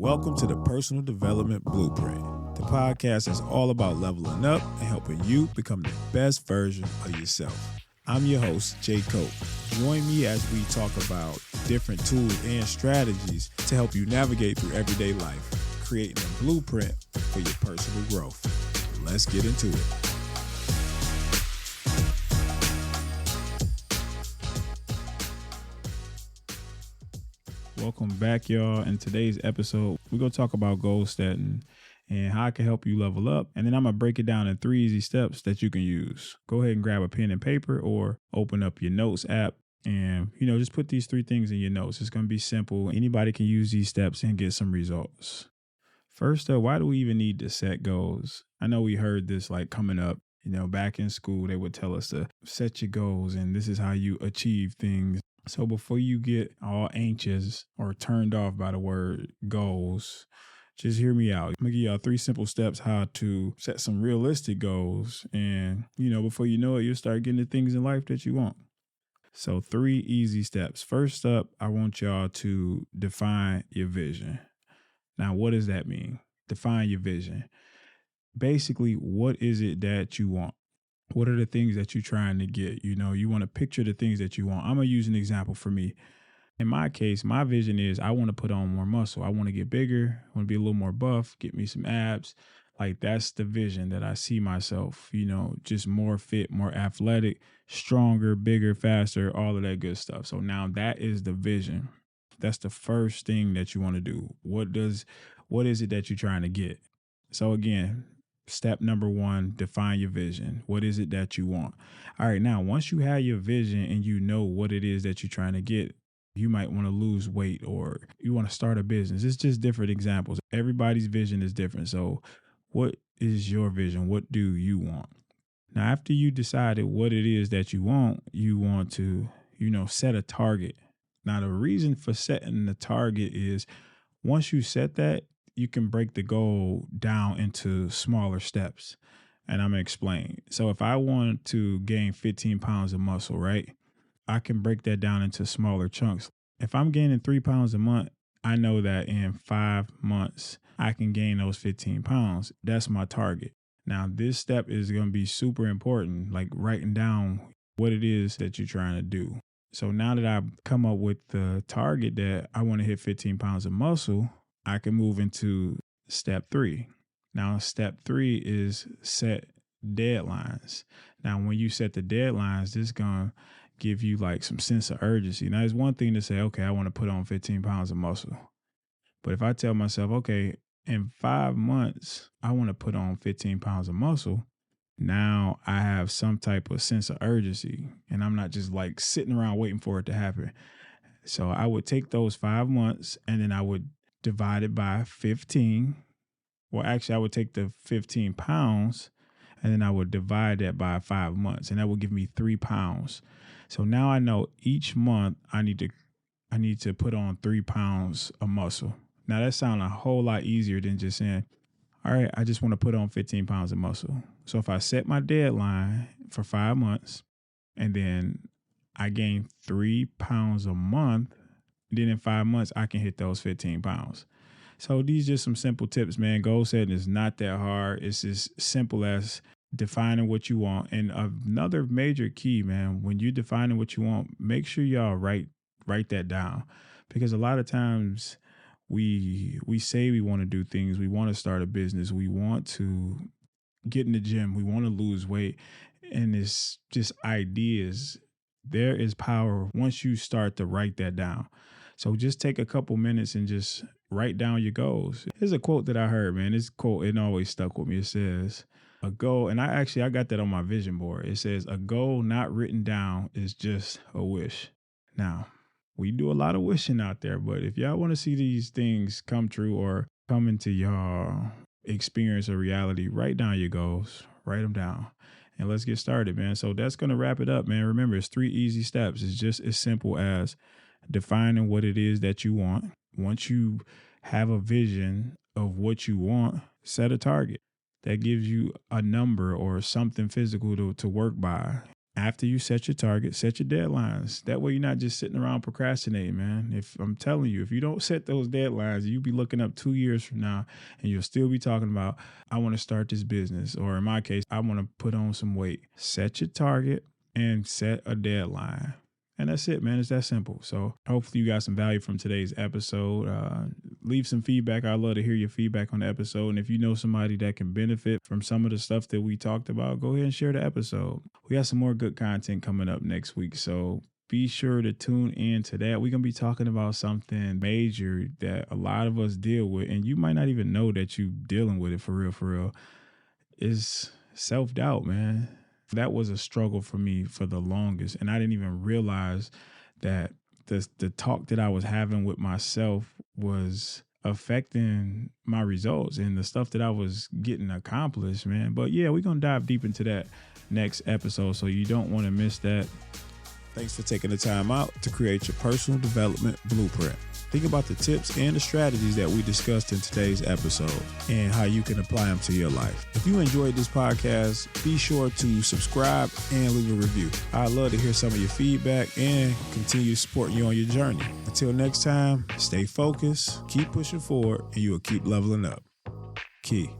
Welcome to the Personal Development Blueprint, the podcast that's all about leveling up and helping you become the best version of yourself. I'm your host, Jay Cope. Join me as we talk about different tools and strategies to help you navigate through everyday life, creating a blueprint for your personal growth. Let's get into it. Welcome back, y'all. In today's episode, we're going to talk about goal setting and how it can help you level up. And then I'm going to break it down in 3 easy steps that you can use. Go ahead and grab a pen and paper or open up your notes app and, just put these 3 things in your notes. It's going to be simple. Anybody can use these steps and get some results. First up, why do we even need to set goals? I know we heard this coming up. Back in school, they would tell us to set your goals and this is how you achieve things. So before you get all anxious or turned off by the word goals, just hear me out. I'm going to give y'all 3 simple steps how to set some realistic goals. And, before you know it, you'll start getting the things in life that you want. So 3 easy steps. First up, I want y'all to define your vision. Now, what does that mean? Define your vision. Basically, what is it that you want? What are the things that you're trying to get? You want to picture the things that you want. I'm going to use an example for me. In my case, my vision is I want to put on more muscle. I want to get bigger. I want to be a little more buff, get me some abs. That's the vision that I see myself, just more fit, more athletic, stronger, bigger, faster, all of that good stuff. So now that is the vision. That's the first thing that you want to do. What is it that you're trying to get? So again, step number 1, define your vision. What is it that you want? All right. Now, once you have your vision and you know what it is that you're trying to get, you might want to lose weight or you want to start a business. It's just different examples. Everybody's vision is different. So what is your vision? What do you want? Now, after you decided what it is that you want to, set a target. Now, the reason for setting the target is once you set that, you can break the goal down into smaller steps. And I'm going to explain. So if I want to gain 15 pounds of muscle, right, I can break that down into smaller chunks. If I'm gaining 3 pounds a month, I know that in 5 months, I can gain those 15 pounds. That's my target. Now, this step is going to be super important, like writing down what it is that you're trying to do. So now that I've come up with the target that I want to hit 15 pounds of muscle, I can move into step 3. Now, step 3 is set deadlines. Now, when you set the deadlines, this is going to give you some sense of urgency. Now, it's one thing to say, okay, I want to put on 15 pounds of muscle. But if I tell myself, okay, in 5 months, I want to put on 15 pounds of muscle, now I have some type of sense of urgency and I'm not just sitting around waiting for it to happen. So I would take those 5 months and then I would divide it by 15. Well, actually, I would take the 15 pounds and then I would divide that by 5 months and that would give me 3 pounds. So now I know each month I need to put on 3 pounds of muscle. Now that sounds a whole lot easier than just saying, all right, I just want to put on 15 pounds of muscle. So if I set my deadline for 5 months and then I gain 3 pounds a month, then in 5 months, I can hit those 15 pounds. So these are just some simple tips, man. Goal setting is not that hard. It's as simple as defining what you want. And another major key, man, when you're defining what you want, make sure y'all write that down. Because a lot of times we say we want to do things. We want to start a business. We want to get in the gym. We want to lose weight. And it's just ideas. There is power once you start to write that down. So just take a couple minutes and just write down your goals. Here's a quote that I heard, man. This quote, it always stuck with me. It says, a goal, and I got that on my vision board. It says, a goal not written down is just a wish. Now, we do a lot of wishing out there, but if y'all want to see these things come true or come into y'all experience or reality, write down your goals, write them down. And let's get started, man. So that's going to wrap it up, man. Remember, it's 3 easy steps. It's just as simple as defining what it is that you want. Once you have a vision of what you want, set a target. That gives you a number or something physical to work by. After you set your target, set your deadlines. That way you're not just sitting around procrastinating, man. If I'm telling you, if you don't set those deadlines, you'll be looking up 2 years from now and you'll still be talking about, I want to start this business. Or in my case, I want to put on some weight. Set your target and set a deadline. And that's it, man. It's that simple. So hopefully you got some value from today's episode. Leave some feedback. I'd love to hear your feedback on the episode. And if you know somebody that can benefit from some of the stuff that we talked about, go ahead and share the episode. We got some more good content coming up next week. So be sure to tune in to that. We're going to be talking about something major that a lot of us deal with. And you might not even know that you're dealing with it for real. Is self-doubt, man. That was a struggle for me for the longest. And I didn't even realize that the talk that I was having with myself was affecting my results and the stuff that I was getting accomplished, man. But yeah, we're going to dive deep into that next episode. So you don't want to miss that. Thanks for taking the time out to create your personal development blueprint. Think about the tips and the strategies that we discussed in today's episode and how you can apply them to your life. If you enjoyed this podcast, be sure to subscribe and leave a review. I'd love to hear some of your feedback and continue supporting you on your journey. Until next time, stay focused, keep pushing forward, and you will keep leveling up. Key.